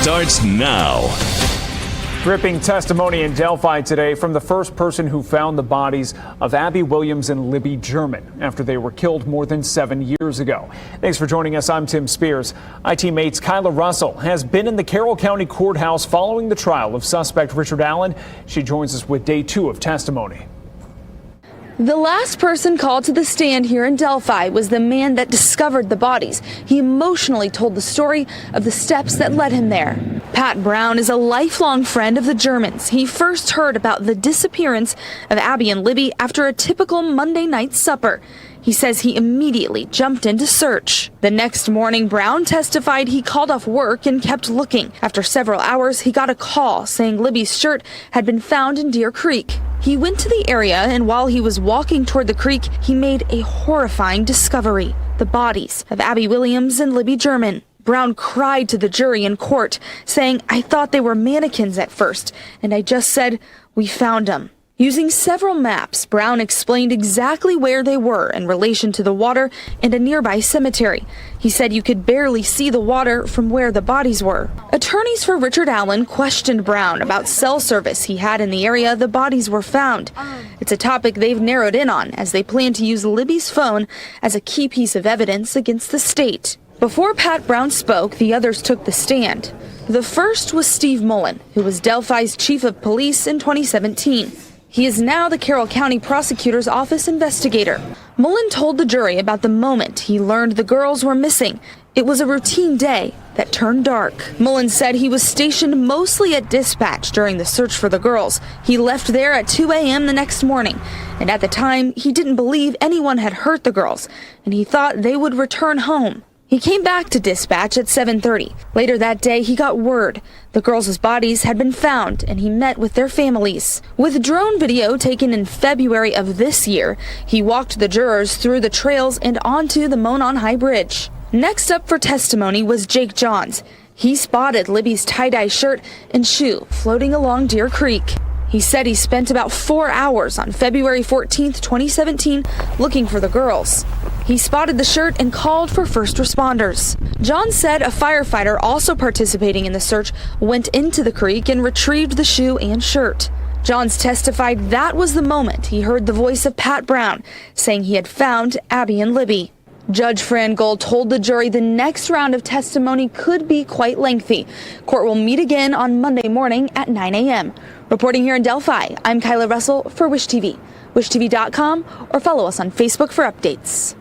starts now. Gripping testimony in Delphi today from the first person who found the bodies of Abby Williams and Libby German after they were killed more than 7 years ago. Thanks for joining us. I'm Tim Spears. IT-Mate's Kyla Russell has been in the Carroll County Courthouse following the trial of suspect Richard Allen. She joins us with day 2 of testimony. The last person called to the stand here in Delphi was the man that discovered the bodies. He emotionally told the story of the steps that led him there. Pat Brown is a lifelong friend of the Germans. He first heard about the disappearance of Abby and Libby after a typical Monday night supper. He says he immediately jumped in to search. The next morning, Brown testified he called off work and kept looking. After several hours, he got a call saying Libby's shirt had been found in Deer Creek. He went to the area, and while he was walking toward the creek, he made a horrifying discovery: the bodies of Abby Williams and Libby German. Brown cried to the jury in court, saying, "I thought they were mannequins at first, and I just said, we found them." Using several maps, Brown explained exactly where they were in relation to the water and a nearby cemetery. He said you could barely see the water from where the bodies were. Attorneys for Richard Allen questioned Brown about cell service he had in the area the bodies were found. It's a topic they've narrowed in on as they plan to use Libby's phone as a key piece of evidence against the state. Before Pat Brown spoke, the others took the stand. The first was Steve Mullen, who was Delphi's chief of police in 2017. He is now the Carroll County Prosecutor's Office investigator. Mullen told the jury about the moment he learned the girls were missing. It was a routine day that turned dark. Mullen said he was stationed mostly at dispatch during the search for the girls. He left there at 2 a.m. the next morning, and at the time, he didn't believe anyone had hurt the girls, and he thought they would return home. He came back to dispatch at 7:30. Later that day, he got word the girls' bodies had been found, and he met with their families. With drone video taken in February of this year, he walked the jurors through the trails and onto the Monon High Bridge. Next up for testimony was Jake Johns. He spotted Libby's tie-dye shirt and shoe floating along Deer Creek. He said he spent about 4 hours on February 14th, 2017, looking for the girls. He spotted the shirt and called for first responders. John said a firefighter also participating in the search went into the creek and retrieved the shoe and shirt. Johns testified that was the moment he heard the voice of Pat Brown saying he had found Abby and Libby. Judge Fran Gold told the jury the next round of testimony could be quite lengthy. Court will meet again on Monday morning at 9 a.m. Reporting here in Delphi, I'm Kyla Russell for Wish TV. WishTV.com or follow us on Facebook for updates.